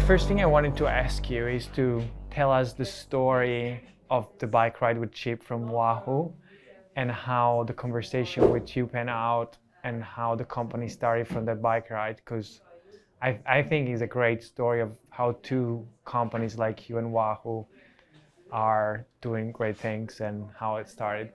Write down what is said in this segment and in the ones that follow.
First thing I wanted to ask you is to tell us the story of the bike ride with Chip from Wahoo and how the conversation with you panned out and how the company started from that bike ride, because I think it's a great story of how two companies like you and Wahoo are doing great things and how it started.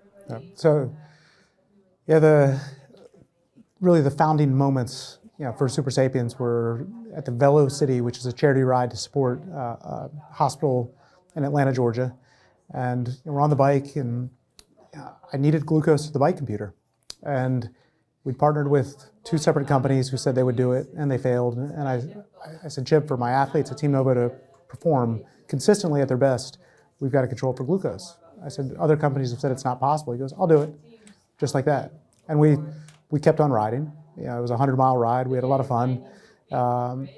Really the founding moments, for Super Sapiens were at the Velo City, which is a charity ride to support a hospital in Atlanta, Georgia. And we're on the bike, and I needed glucose to the bike computer. And we partnered with two separate companies who said they would do it, and they failed. And I said, Chip, for my athletes at Team Nova to perform consistently at their best, we've got to control for glucose. I said, other companies have said it's not possible. He goes, I'll do it, just like that. And we kept on riding. It was a 100-mile ride. We had a lot of fun. And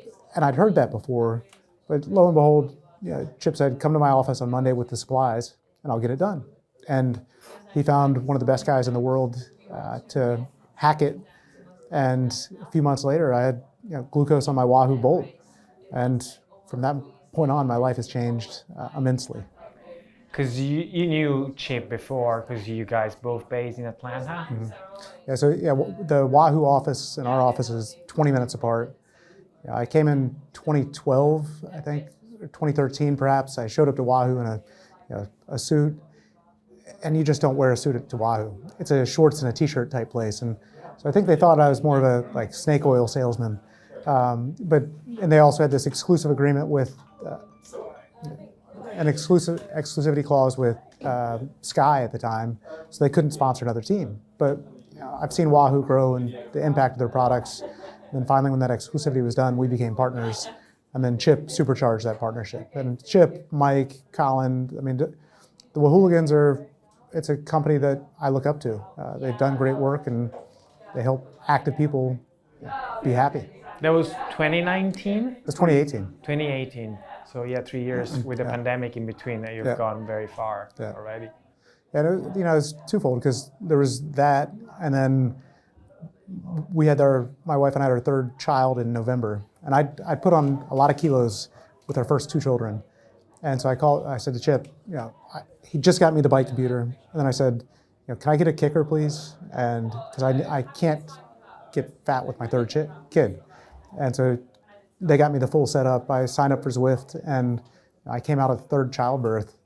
I'd heard that before, but lo and behold, Chip said, come to my office on Monday with the supplies and I'll get it done. And he found one of the best guys in the world to hack it. And a few months later, I had glucose on my Wahoo Bolt. And from that point on, my life has changed immensely. Because you knew Chip before, because you guys both based in Atlanta? Mm-hmm. The Wahoo office and our office is 20 minutes apart. I came in 2012, I think, or 2013 perhaps. I showed up to Wahoo in a suit, and you just don't wear a suit to Wahoo. It's a shorts and a t-shirt type place, and so I think they thought I was more of a snake oil salesman. And they also had this exclusive agreement with an exclusivity clause with Sky at the time, so they couldn't sponsor another team. But I've seen Wahoo grow and the impact of their products. And then finally, when that exclusivity was done, we became partners. And then Chip supercharged that partnership. And Chip, Mike, Colin, the Wahooligans it's a company that I look up to. They've done great work and they help active people be happy. That was 2019? It was 2018. 2018. So 3 years with the pandemic in between, that you've gone very far already. And it was twofold, because there was that, and then we had my wife and I had our third child in November, and I put on a lot of kilos with our first two children, and so I said to Chip, he just got me the bike computer, and then I said, can I get a kicker, please? And because I can't get fat with my third kid, and so they got me the full setup. I signed up for Zwift, and I came out of third childbirth,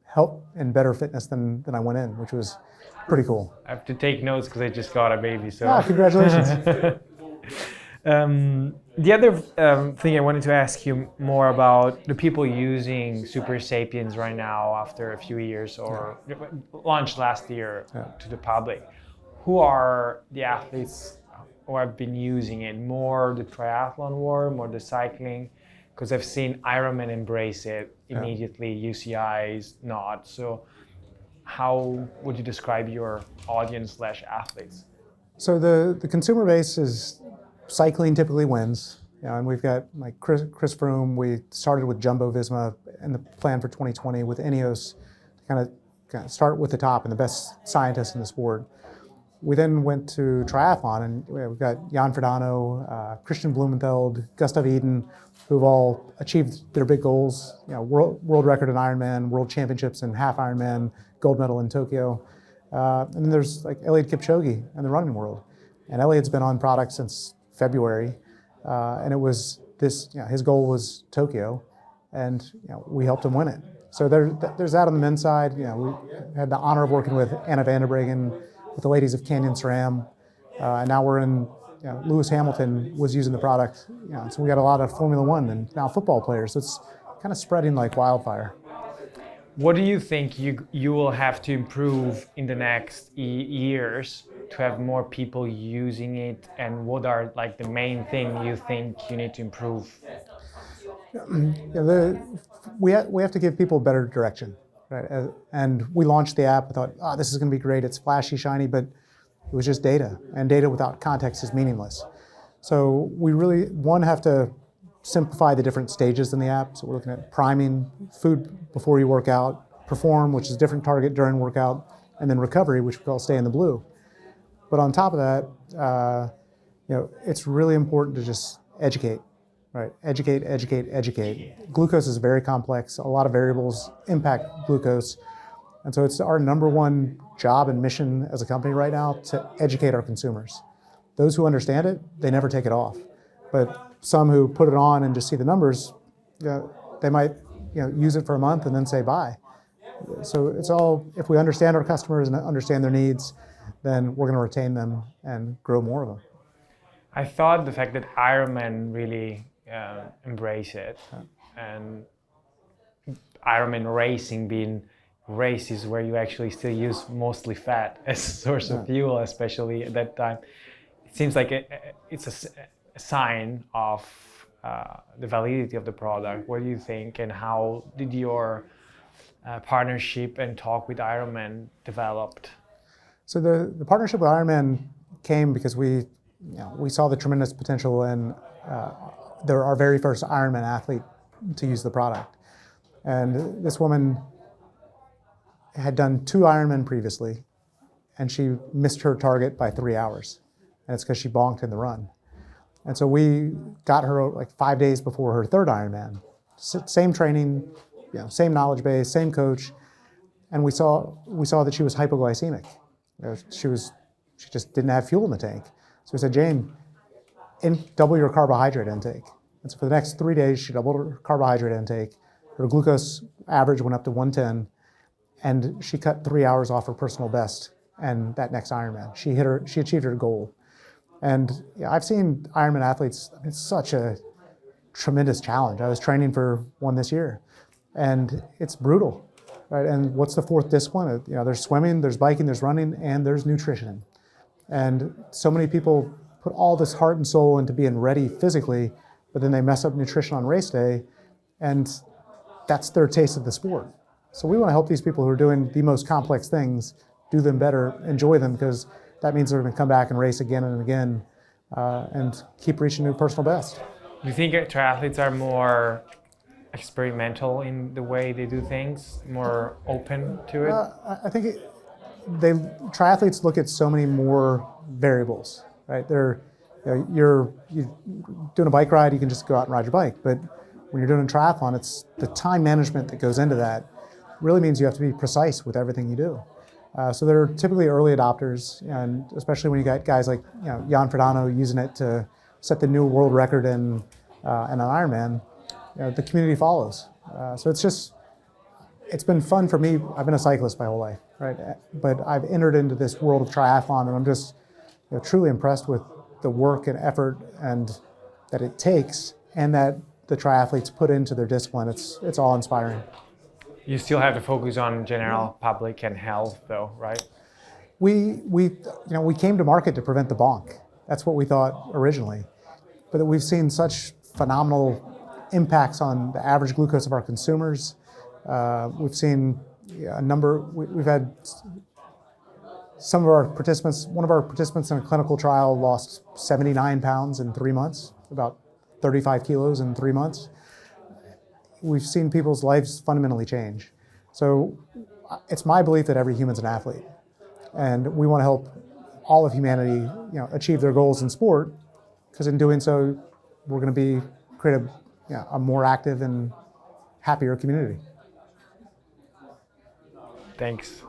help in better fitness than I went in, which was pretty cool. I have to take notes because I just got a baby. So congratulations. The other thing I wanted to ask you more about the people using Super Sapiens right now after a few years, or launched last year to the public. Who are the athletes who have been using it? More the triathlon world, more the cycling? Because I've seen Ironman embrace it immediately, UCI's not. So how would you describe your audience / athletes? So the consumer base is cycling typically wins. And we've got like Chris Froome. We started with Jumbo Visma and the plan for 2020 with Ineos to kind of start with the top and the best scientists in the sport. We then went to triathlon, and we've got Jan Frodeno, Christian Blumenfeld, Gustav Eden, who've all achieved their big goals. World record in Ironman, world championships in half Ironman, gold medal in Tokyo. And then there's like Eliud Kipchoge in the running world. And Eliud's been on product since February. And it was his goal was Tokyo, and we helped him win it. So there's that on the men's side. We had the honor of working with Anna van der Breggen, with the ladies of Canyon SRAM, and now we're in. Lewis Hamilton was using the product, so we got a lot of Formula One and now football players. So it's kind of spreading like wildfire. What do you think you will have to improve in the next years to have more people using it, and what are like the main thing you think you need to improve? We have to give people better direction. Right? And we launched the app. We thought, this is going to be great. It's flashy, shiny, but it was just data. And data without context is meaningless. So we really, have to simplify the different stages in the app. So we're looking at priming, food before you work out, perform, which is a different target during workout, and then recovery, which we call stay in the blue. But on top of that, it's really important to just educate, right? Educate. Glucose is very complex. A lot of variables impact glucose. And so it's our number one job and mission as a company right now to educate our consumers. Those who understand it, they never take it off. But some who put it on and just see the numbers, they might use it for a month and then say bye. So it's all, if we understand our customers and understand their needs, then we're going to retain them and grow more of them. I thought the fact that Ironman really embrace it, and Ironman racing being races where you actually still use mostly fat as a source of fuel, especially at that time. It seems like it's a sign of the validity of the product. What do you think, and how did your partnership and talk with Ironman developed? So the partnership with Ironman came because we saw the tremendous potential in they're our very first Ironman athlete to use the product. And this woman had done 2 Ironman previously, and she missed her target by 3 hours. And it's because she bonked in the run. And so we got her like 5 days before her 3rd Ironman. Same training, same knowledge base, same coach. And we saw that she was hypoglycemic. She just didn't have fuel in the tank. So we said, Jane, double your carbohydrate intake. And so for the next 3 days, she doubled her carbohydrate intake. Her glucose average went up to 110, and she cut 3 hours off her personal best. And that next Ironman, she achieved her goal. And I've seen Ironman athletes. It's such a tremendous challenge. I was training for one this year, and it's brutal, right? And what's the 4th discipline? There's swimming, there's biking, there's running, and there's nutrition. And so many people put all this heart and soul into being ready physically, but then they mess up nutrition on race day, and that's their taste of the sport. So we want to help these people who are doing the most complex things do them better, enjoy them, because that means they're going to come back and race again and again and keep reaching new personal best. Do you think triathletes are more experimental in the way they do things, more open to it? I think triathletes look at so many more variables, right? You're doing a bike ride, you can just go out and ride your bike. But when you're doing a triathlon, it's the time management that goes into that really means you have to be precise with everything you do. So they're typically early adopters, and especially when you got guys like Jan Frodeno using it to set the new world record in an Ironman, the community follows. So it's been fun for me. I've been a cyclist my whole life, right? But I've entered into this world of triathlon, and I'm just truly impressed with the work and effort and that it takes, and that the triathletes put into their discipline. It's all inspiring. You still have to focus on general public and health, though, right? We came to market to prevent the bonk. That's what we thought originally, but we've seen such phenomenal impacts on the average glucose of our consumers. We've seen a number. We've had some of our participants. One of our participants in a clinical trial lost 79 pounds in 3 months, about 35 kilos in 3 months. We've seen people's lives fundamentally change. So it's my belief that every human's an athlete, and we want to help all of humanity, achieve their goals in sport, because in doing so, we're going to create a more active and happier community. Thanks.